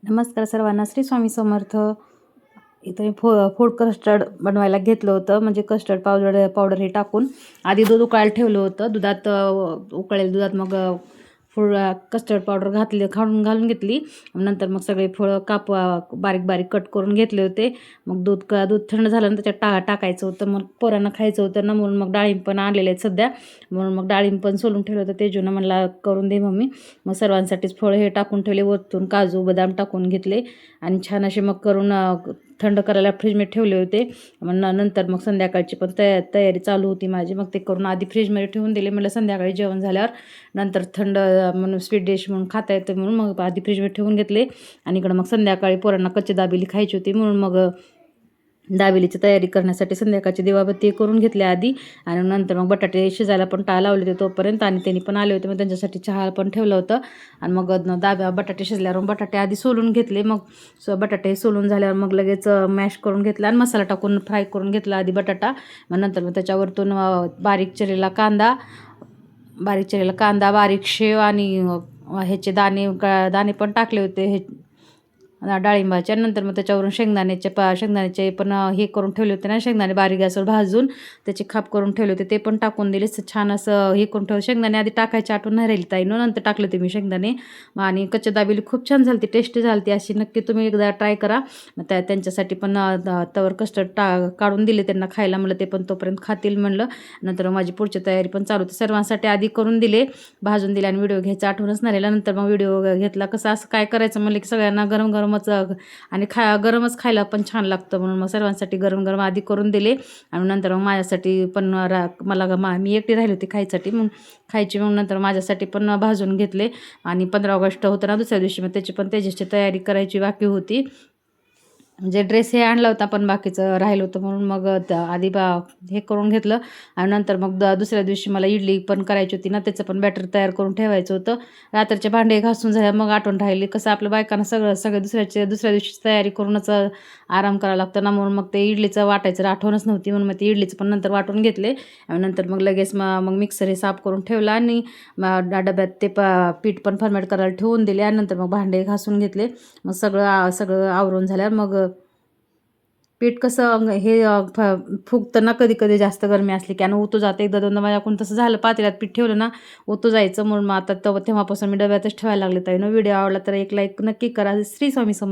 नमस्कार सर्वांना. श्री स्वामी समर्थ. इथं मी फूड कस्टर्ड बनवायला घेतलं होतं, म्हणजे कस्टर्ड पावडर हे टाकून आधी दूध उकळायला ठेवलं होतं. दुधात उकळलेल्या दुधात मग फूड कस्टर्ड पावडर घालून घेतली. नंतर मग सगळे फळं बारीक बारीक कट करून घेतले होते. मग दूध थंड झालं त्याच्यात टाकायचं होतं. मग पोरांना खायचं होतं ना, म्हणून मग डाळिंब पण आणलेले आहेत सध्या, म्हणून मग डाळिंब पण सोलून ठेवलं होतं. तेजूनं मला करून दे मम्मी. मग सर्वांसाठीच फळं हे टाकून ठेवले, वरतून काजू बदाम टाकून घेतले आणि छान असे मग करून थंड करायला फ्रीजमध्ये ठेवले होते. मग नंतर मग संध्याकाळची पण तयारी चालू होती माझी. मग ते करून आधी फ्रीजमध्ये ठेवून दिले. मला संध्याकाळी जेवण झाल्यावर नंतर थंड म्हणून स्वीट डिश म्हणून खाता येतं म्हणून मग आधी फ्रीजमध्ये ठेवून घेतले. आणि इकडं मग संध्याकाळी पोरांना कच्ची दाबेली खायची होती, म्हणून मग दाबेलीची तयारी करण्यासाठी संध्याकाळची दिवाबत्ती करून घेतली आधी. आणि नंतर मग बटाटे शिजायला पण लावले होते तोपर्यंत, आणि त्यांनी पण आले होते. मग त्यांच्यासाठी चहा पण ठेवलं होतं. आणि मग बटाटे शिजल्यावर बटाटे आधी सोलून घेतले. मग बटाटे सोलून झाल्यावर मग लगेच मॅश करून घेतला आणि मसाला टाकून फ्राय करून घेतला आधी बटाटा. मग नंतर मग त्याच्यावरतून बारीक चिरलेला कांदा, बारीक शेव आणि ह्याचे दाणे पण टाकले होते हे डाळिंबाच्या. नंतर मग त्याच्यावरून शेंगदाण्याचे पण हे करून ठेवले होते ना, शेंगदाणे बारीक गॅसवर भाजून त्याचे खाप करून ठेवले होते, ते पण टाकून दिले. छान असं हे करून ठेवलं. शेंगदाणे आधी टाकायची आठवण नाही राहिली ताईनं, नंतर टाकले ते मी शेंगदाणे. आणि कच्ची दाबेली खूप छान झाली, टेस्टी झाली. अशी नक्की तुम्ही एकदा ट्राय करा. त्यांच्यासाठी पण तवर कस्टर्ड काढून दिले त्यांना खायला, म्हणलं ते पण तोपर्यंत खातील म्हणलं. नंतर माझी पुढची तयारी पण चालू होती. सर्वांसाठी आधी करून दिले, भाजून दिले, आणि व्हिडिओ घ्यायचा आठवणच नाही राहिला. नंतर मग व्हिडिओ घेतला. कसं असं काय करायचं म्हणलं की सगळ्यांना गरम गरमच आणि गरमच खायला पण छान लागतं, म्हणून मग सर्वांसाठी गरम गरम आधी करून दिले. आणि नंतर मग माझ्यासाठी पण मी एकटी राहिली होती खायची. मग नंतर माझ्यासाठी पण भाजून घेतले. आणि 15 ऑगस्ट होतं ना दुसऱ्या दिवशी, मग त्याची तयारी करायची बाकी होती. म्हणजे ड्रेस हे आणला होता पण बाकीचं राहिलं होतं, म्हणून मग आधी हे करून घेतलं. आणि नंतर मग दुसऱ्या दिवशी मला इडली पण करायची होती ना, त्याचं पण बॅटर तयार करून ठेवायचं होतं. रात्रीचे भांडे घासून झाल्या मग आठवण राहिली. कसं आपल्या बायकांना सगळं दुसऱ्या दिवशीची तयारी करूनच आराम करावा लागतं ना, म्हणून मग ते इडलीचं वाटायचं आठवणच नव्हती, म्हणून मग ते इडलीचं पण नंतर वाटून घेतले. आणि नंतर मग लगेच मग मिक्सर हे साफ करून ठेवला आणि डब्यात ते पीठ पण फर्मेंट करायला ठेवून दिले. आणि नंतर मग भांडे घासून घेतले. मग सगळं आवरून झाल्यावर मग पीठ कसं फुगतं ना कधी कधी जास्त गरमी असली की, आणि उतू जातं. एकदा दोनदा माझ्याकडून तसं झालं, पातेल्यात पीठ ठेवलं ना उतू जायचं, म्हणून मग आता तेव्हापासून मी डब्यातच ठेवायला लागले. ताईनं व्हिडिओ आवडला तर एक लाईक नक्की करा. श्री स्वामी समर्थ.